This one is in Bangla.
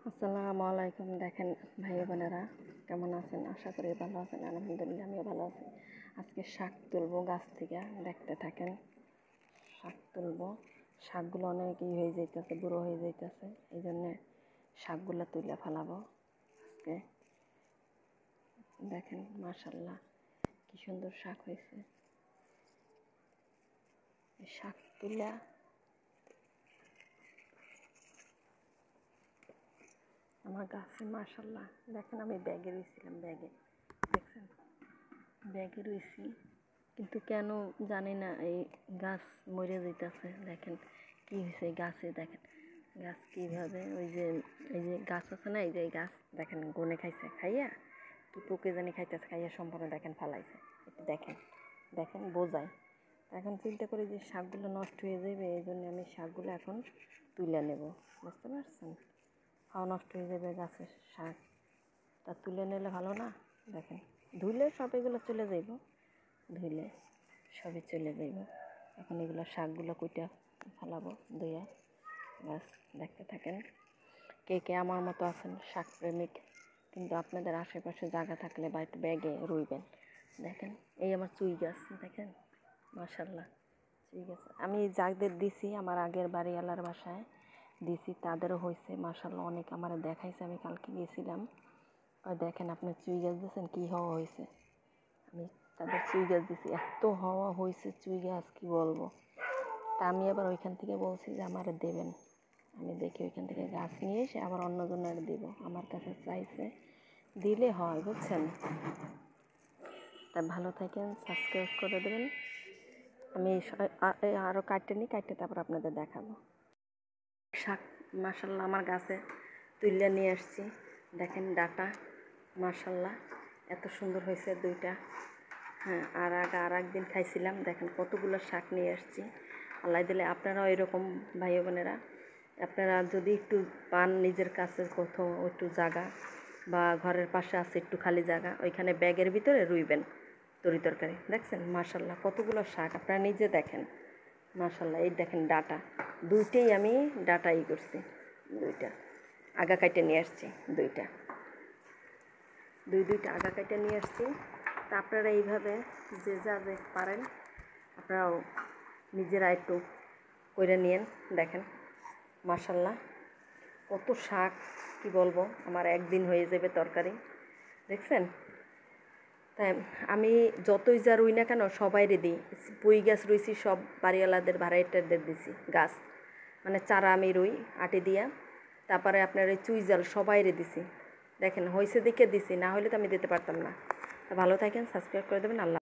আসসালামু আলাইকুম। দেখেন ভাই বোনেরা কেমন আছেন? আশা করি ভালো আছেন। আলহামদুলিল্লাহ আমিও ভালো আছি। আজকে শাক তুলবো গাছ থেকে, দেখতে থাকেন। শাক তুলবো, শাকগুলো অনেক হয়ে যাইতেছে, বুড়ো হয়ে যাইতেছে, এই জন্যে শাকগুলো তুলে ফেলাবো আজকে। দেখেন মাশাল্লাহ কি সুন্দর শাক হয়েছে। শাক তুলে আমার গাছে মাশাল্লাহ দেখেন, আমি ব্যাগে রয়েছিলাম, দেখছেন ব্যাগে রয়েছি, কিন্তু কেন জানি না এই গাছ মরে যেতেছে। দেখেন কি হয়েছে গাছে, দেখেন গাছ কীভাবে, এই যে গাছ আছে না, এই যে গাছ দেখেন গনে খাইছে, খাইয়া কি পোকে জানি খাইতেছে, খাইয়া সম্পূর্ণ দেখেন ফালাইছে। একটু দেখেন দেখেন বোঝায়। এখন চিন্তা করি যে শাকগুলো নষ্ট হয়ে যাবে, এই জন্য আমি শাকগুলো এখন তুলে নেব, বুঝতে পারছেন? খাওয়া নষ্ট হয়ে যাবে গাছের শাক, তা তুলে নিলে ভালো না। দেখেন ধুলে সব এগুলো চলে যাইব, ধুলে সবই চলে যাইব। এখন এগুলো শাকগুলো কুইটা ফেলাবো ধুয়ে। গাছ দেখতে থাকেন। কে কে আমার মতো আছেন শাক প্রেমিক, কিন্তু আপনাদের আশেপাশে জায়গা থাকলে বা একটু ব্যাগে রুইবেন। দেখেন এই আমার চুই গাছ, দেখেন মাশাল্লাহ চুই গাছ আমি যাদের দিছি, আমার আগের বাড়িওয়ালার বাসায় দিছি, তাদেরও হয়েছে মাশাল্লাহ অনেক। আমার দেখাইছে, আমি কালকে গেছিলাম। আর দেখেন আপনি চুই গাছ দিয়েছেন কী হওয়া হয়েছে। আমি তাদের চুই গাছ দিছি, এত হওয়া হয়েছে চুই গাছ কি বলবো। তা আমি আবার ওইখান থেকে বলছি যে আমার দেবেন, আমি দেখি ওইখান থেকে গাছ নিয়ে এসে আবার অন্যজনের দেব। আমার কাছে চাইছে, দিলে হয় বুঝছেন। তা ভালো থাকেন, সাবস্ক্রাইব করে দেবেন। আমি আরও কাটতে নিই, কাটতে তারপর আপনাদের দেখাবো। শাক মাশাল্লাহ আমার গাছে তুলে নিয়ে আসছি, দেখেন ডাটা মাশাল্লাহ এত সুন্দর হয়েছে দুইটা। হ্যাঁ, আর একদিন খাইছিলাম, দেখেন কতগুলো শাক নিয়ে আসছি। আল্লাহ দিলে আপনারাও এরকম ভাই বোনেরা, আপনারা যদি একটু পান নিজের কাছে কোথাও একটু জায়গা বা ঘরের পাশে আছে একটু খালি জায়গা, ওইখানে ব্যাগের ভিতরে রুইবেন তরি তরকারি। দেখছেন মাশাল্লাহ কতগুলো শাক, আপনারা নিজে দেখেন মাশাল্লাহ। এই দেখেন ডাটা, দুইটাই আমি ডাটা করছি, দুইটা আগা কাটে নিয়ে আসছি, দুইটা আগা কাটে নিয়ে আসছি। তা আপনারা এইভাবে যে যা পারেন আপনারাও নিজেরা একটু করে নিয়েন। দেখেন মাশাল্লাহ কত শাক, কি বলবো, আমার একদিন হয়ে যাবে তরকারি। দেখছেন, তাই আমি যতই যা রুই না কেন সবাইরে দিই। পুঁই গাছ রুইছি সব বাড়িওয়ালাদের ভাড়াইটাদের দিছি গাছ, মানে চারা আমি রুই আটি দিয়া। তারপরে আপনার ওই চুই জাল সবাইরে দিছি। দেখেন হয়েছে দিকে দিছি, না হলে তো আমি দিতে পারতাম না। তা ভালো থাকেন, সাবস্ক্রাইব করে দেবেন। আল্লাহ।